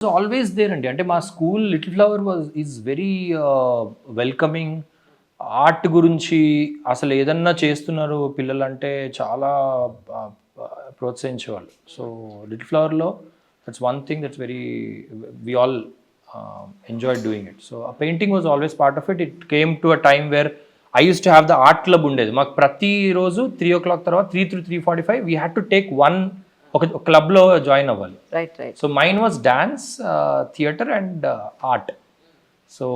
Always there అండి. అంటే మా school little flower is very welcoming. Art గురించి అసలు ఏదన్నా చేస్తున్నారు పిల్లలంటే చాలా ఆహ్, ప్రోత్సహించేవాళ్ళు. సో లిటిల్ ఫ్లవర్‌లో that's one thing that's very we all enjoyed doing it. So ఆ painting was always part of it. It came to a time where I used to have the art club ఉండేది. మాకు ప్రతిరోజు 3:00 తర్వాత 3-3:45 we had to take ఒక క్లబ్‌లో join అవ్వాలి. Right. So mine was dance, theatre and art. So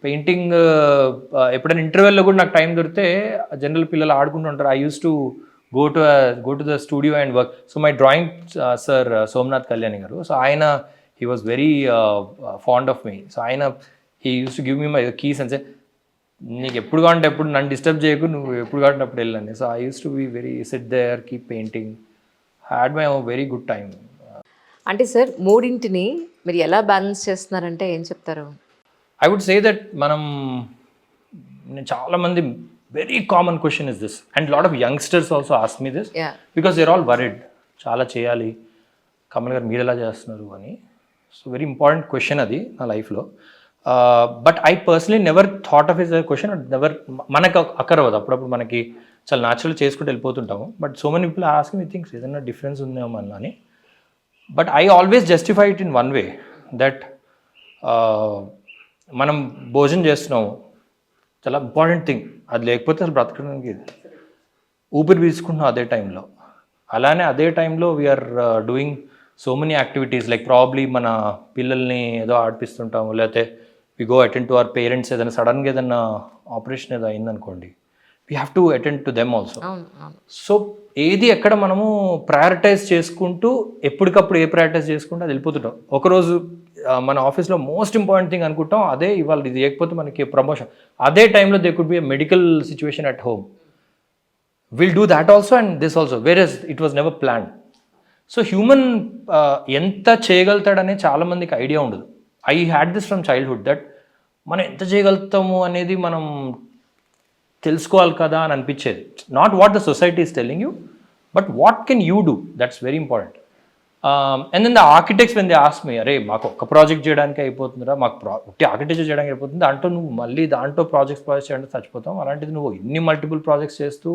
painting ఎప్పుడైనా ఇంటర్వెల్లో కూడా నాకు టైం దొరికితే జనరల్ పిల్లలు ఆడుకుంటూ ఉంటారు. I use to go to the studio and work. So my drawing sir Somnath Kalyani garu, so ఆయన he was very fond of me. So ఆయన he use to give me my keys and say, నీకు ఎప్పుడు కావాలంటే ఎప్పుడు నన్ను డిస్టర్బ్ చేయకు, నువ్వు ఎప్పుడు కావాలంటే అప్పుడు వెళ్ళండి. So I use to be very sit there, keep painting, had my very good time. అంటే సార్ మూడింటిని మీరు ఎలా బ్యాలెన్స్ చేస్తున్నారంటే ఏం చెప్తారు? ఐ వుడ్ సే దట్ చాలామంది very common question is this, and lot of youngsters also ask me this because they are all worried. చాలా చేయాలి, కమల్ గారు మీరు ఎలా చేస్తున్నారు అని. సో వెరీ ఇంపార్టెంట్ క్వశ్చన్ అది నా లైఫ్లో. But I personally never thought of is a question. Never మనకు అక్కరవదు, అప్పుడప్పుడు మనకి చాలా న్యాచురల్ చేసుకుంటూ వెళ్ళిపోతుంటాము. But so many people ask me things ఏదైనా డిఫరెన్స్ ఉందేమో మనలో అని. But I always justify it in one way that మనం భోజనం చేస్తున్నాము, చాలా ఇంపార్టెంట్ థింగ్. అది లేకపోతే అసలు బ్రతకడానికి ఊపిరి పీల్చుకుంటున్నాం అదే టైంలో. అలానే అదే టైంలో we are doing so many activities, like probably మన పిల్లల్ని ఏదో ఆడిపిస్తుంటాము, లేకపోతే we go attend to our parents. ఏదైనా సడన్గా ఏదైనా ఆపరేషన్ ఏదో అయిందనుకోండి, we have to attend to them also. So ఏది ఎక్కడ మనము ప్రయారిటైజ్ చేసుకుంటూ ఎప్పటికప్పుడు ఏ ప్రయారిటైజ్ చేసుకుంటూ అది వెళ్ళిపోతుంటాం. ఒకరోజు మన ఆఫీస్లో మోస్ట్ ఇంపార్టెంట్ థింగ్ అనుకుంటాం, అదే ఇవాళ ఇది లేకపోతే మనకి ప్రమోషన్. అదే టైంలో they could be a medical situation at home, will do that also and this also, where it was never planned. So human ఎంత చేయగలుగుతాడనే చాలామందికి ఐడియా ఉండదు. I had this from childhood that మనం ఎంత చేయగలుగుతాము అనేది మనం తెలుసుకోవాలి కదా అని అనిపించేది. Not what the society is telling you, but what can you do, that's very important. And then the architects when they ask me, అరే మాకు ఒక్క ప్రాజెక్ట్ చేయడానికి అయిపోతుందిరా, మాకు ఆర్కిటెక్చర్ చేయడానికి అయిపోతుంది, దాంట్లో నువ్వు మళ్ళీ దాంట్లో ప్రాజెక్ట్స్ చేయడానికి చచ్చిపోతాం, అలాంటిది నువ్వు ఇన్ని మల్టిపుల్ ప్రాజెక్ట్స్ చేస్తూ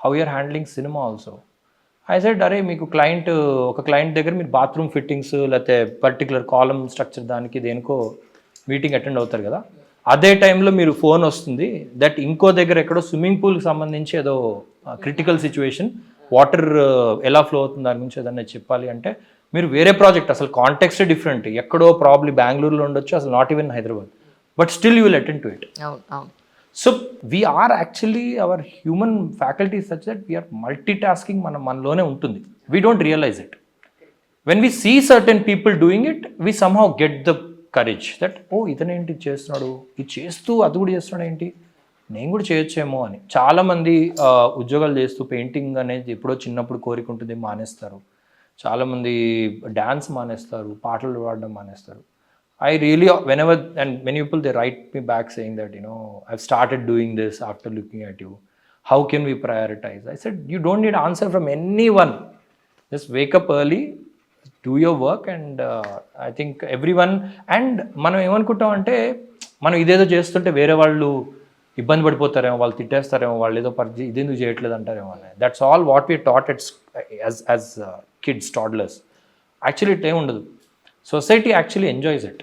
how you are handling cinema also. I said, అరే మీకు ఒక క్లయింట్ దగ్గర మీరు బాత్రూమ్ ఫిట్టింగ్స్ లేకపోతే పర్టికులర్ కాలమ్ స్ట్రక్చర్ దానికి దేనికో మీటింగ్ అటెండ్ అవుతారు కదా, అదే టైంలో మీరు ఫోన్ వస్తుంది దట్ ఇంకో దగ్గర ఎక్కడో స్విమ్మింగ్ పూల్కి సంబంధించి ఏదో క్రిటికల్ సిచ్యువేషన్, వాటర్ ఎలా ఫ్లో అవుతుంది దాని గురించి ఏదన్నా చెప్పాలి అంటే, మీరు వేరే ప్రాజెక్ట్ అసలు కాంటెక్స్ట్ డిఫరెంట్, ఎక్కడో ప్రాబ్లీ బెంగళూరులో ఉండొచ్చు, అసలు not even Hyderabad, but still you will attend to it. So we are actually our human faculty such that we are multitasking మనలోనే ఉంటుంది. We don't realize it. When we see certain people doing it, we somehow get the courage that oh ఇతనేంటి చేస్తున్నాడు, ఇది చేస్తూ అది కూడా చేస్తున్నాడు ఏంటి, నేను కూడా చేయొచ్చేమో అని. చాలామంది ఉద్యోగాలు చేస్తూ పెయింటింగ్ అనేది ఎప్పుడో చిన్నప్పుడు కోరిక ఉంటుంది, మానేస్తారు. చాలామంది డ్యాన్స్ మానేస్తారు, పాటలు పాడడం మానేస్తారు. I really, whenever, and many people, they write me back saying that, I've started doing this after looking at you. How can we prioritize? I said, you don't need answer from anyone. Just wake up early, do your work, and I think everyone, and మనం ఏమనుకుంటాం అంటే, మనం ఇదేదో చేస్తుంటే వేరే వాళ్ళు ఇబ్బంది పడిపోతారేమో, వాళ్ళు తిట్టేస్తారేమో, వాళ్ళు ఏదో ఇదేందుకు చేయట్లేదు అంటారేమో అని. That's all what we taught as kids, toddlers. Actually it ఏమి ఉండదు. Society actually enjoys it.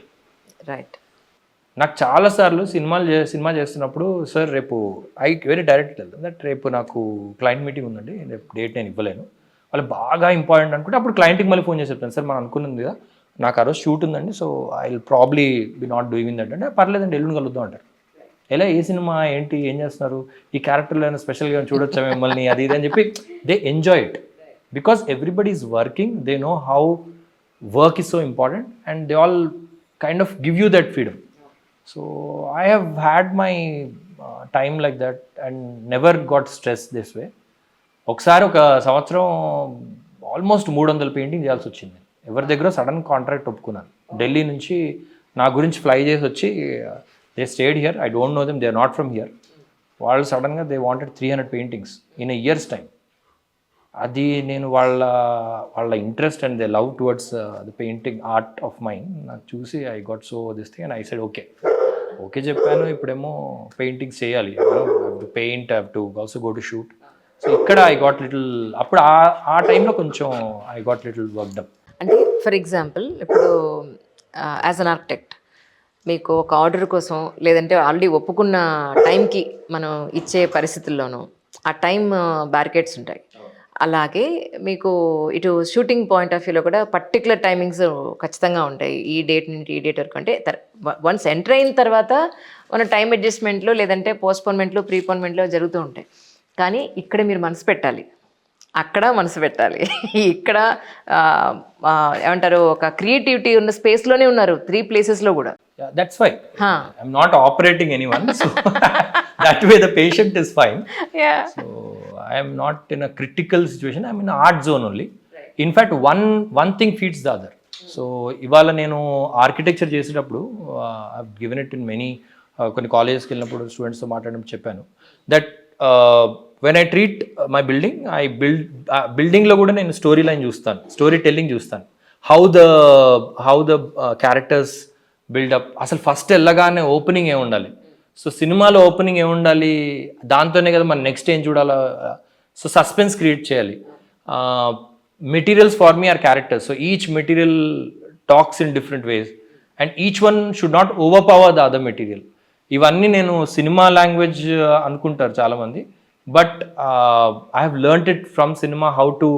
Right. నాకు చాలాసార్లు సినిమా చేస్తున్నప్పుడు, సార్ రేపు వెరీ డైరెక్ట్ వెళ్తాం దట్ రేపు నాకు క్లయింట్ మీటింగ్ ఉందండి, రేపు డేట్ నేను ఇవ్వలేను, వాళ్ళు బాగా ఇంపార్టెంట్ అనుకుంటే అప్పుడు క్లయింట్కి మళ్ళీ ఫోన్ చేసి చెప్తాను, సార్ మనం అనుకున్నది కదా, నాకు ఆ రోజు షూట్ ఉందండి, so I will probably be not doing that అంటే, పర్లేదండి ఎల్లుండి కలుద్దాం అంటారు. ఎలా, ఏ సినిమా ఏంటి, ఏం చేస్తున్నారు, ఈ క్యారెక్టర్లో ఏమైనా స్పెషల్గా చూడొచ్చా మిమ్మల్ని, అది ఇది అని చెప్పి they enjoy it. Because everybody is working, they know how work is so important, and they all kind of give you that freedom. So I have had my time like that and never got stressed this way. ఒకసారి ఒక సంవత్సరం almost 300 painting చేయాల్సి వచ్చింది. ఎవరి దగ్గర sudden contract ఒప్పుకున్నాను. ఢిల్లీ నుంచి నా గురించి ఫ్లై చేసి వచ్చి, they stayed here, I don't know them, they are not from here. వాళ్ళు సడన్గా they wanted 300 paintings in a years time. అది నేను వాళ్ళ interest and they love towards the painting art of mind నాకు చూసి I got so this thing and I said okay చెప్పాను, ఇప్పుడేమో paintings చేయాలి, to paint, have to also go to shoot. So ఇక్కడ I got little, అప్పుడు ఆ టైంలో కొంచెం I got little work up. అంటే ఫర్ ఎగ్జాంపుల్ ఇప్పుడు యాజ్ అన్ ఆర్కిటెక్ట్ మీకు ఒక ఆర్డర్ కోసం లేదంటే ఆల్రెడీ ఒప్పుకున్న టైంకి మనం ఇచ్చే పరిస్థితుల్లోనూ ఆ టైం బ్యారికేడ్స్ ఉంటాయి. అలాగే మీకు ఇటు షూటింగ్ పాయింట్ ఆఫ్ వ్యూలో కూడా పర్టికులర్ టైమింగ్స్ ఖచ్చితంగా ఉంటాయి. ఈ డేట్ నుండి ఈ డేట్ వరకు అంటే వన్స్ ఎంటర్ అయిన తర్వాత మన టైం అడ్జస్ట్మెంట్లు లేదంటే పోస్ట్పోన్మెంట్లు ప్రీపోన్మెంట్లు జరుగుతూ ఉంటాయి. కానీ ఇక్కడ మీరు మనసు పెట్టాలి, అక్కడ మనసు పెట్టాలి, ఇక్కడ ఏమంటారు ఒక క్రియేటివిటీ ఉన్న స్పేస్లోనే ఉన్నారు 3 ప్లేసెస్లో కూడా. That's why I'm not operating anyone, so that way the patient is fine. Yeah. So I am not in a critical situation. I'm in an art zone only. In fact, one thing feeds the other. So ఇవాళ నేను architecture చేసేటప్పుడు I've given it in many కొన్ని కాలేజెస్కి వెళ్ళినప్పుడు స్టూడెంట్స్తో మాట్లాడినప్పుడు చెప్పాను that when I treat my building బిల్డింగ్లో కూడా నేను స్టోరీ లైన్ చూస్తాను, స్టోరీ టెల్లింగ్ చూస్తాను. హౌ ద క్యారెక్టర్స్ బిల్డప్, అసలు ఫస్ట్ వెళ్ళగానే ఓపెనింగ్ ఏముండాలి, సో సినిమాలో ఓపెనింగ్ ఏముండాలి, దాంతోనే కదా మనం నెక్స్ట్ ఏం చూడాలా, సో సస్పెన్స్ క్రియేట్ చేయాలి. Materials for me are characters, so each material talks in different ways and each one should not over power the other material. ఇవన్నీ నేను సినిమా లాంగ్వేజ్ అనుకుంటారు చాలామంది, but I have learned it from cinema how to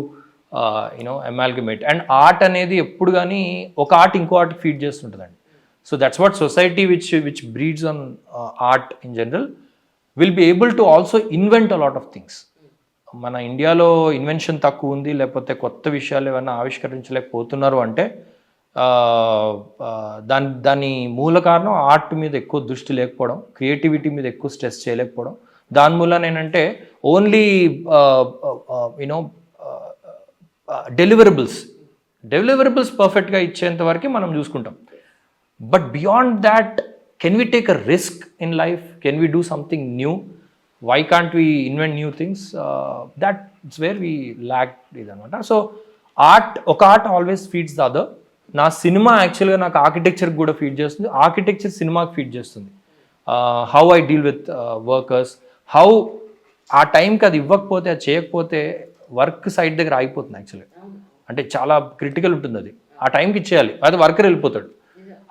amalgamate. And art అనేది ఎప్పుడు కానీ ఒక art ఇంకో art feed చేస్తుంటుందండి. So that's what society which breeds on art in general will be able to also invent a lot of things. మన ఇండియాలో invention తక్కువ ఉంది, లేకపోతే కొత్త విషయాలు ఏమైనా ఆవిష్కరించలేకపోతున్నారు అంటే దాని మూల కారణం ఆర్ట్ మీద ఎక్కువ దృష్టి లేకపోవడం, క్రియేటివిటీ మీద ఎక్కువ స్ట్రెస్ చేయలేకపోవడం. దాని మూలన ఏంటంటే ఓన్లీ డెలివరబుల్స్ పర్ఫెక్ట్గా ఇచ్చేంత వరకు మనం చూసుకుంటాం. But beyond that, can we take a risk in life? Can we do something new? Why can't we invent new things? That's where we lack. So ఒక art always feeds the other. నా cinema యాక్చువల్గా నాకు ఆర్కిటెక్చర్కి కూడా feed చేస్తుంది, architecture సినిమాకి feed చేస్తుంది. How I deal with workers, how ఆ టైంకి అది ఇవ్వకపోతే, అది చేయకపోతే వర్క్ సైట్ దగ్గర ఆగిపోతుంది యాక్చువల్గా. అంటే చాలా క్రిటికల్ ఉంటుంది, అది ఆ టైంకి ఇచ్చేయాలి, అది వర్కర్ వెళ్ళిపోతాడు.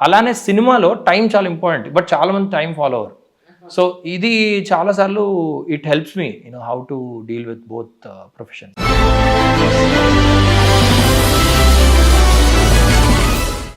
అలానే సినిమాలో టైం చాలా ఇంపార్టెంట్, బట్ చాలా మంది టైం ఫాలో అవ్వరు. సో ఇది చాలాసార్లు it helps me how to deal with both professions.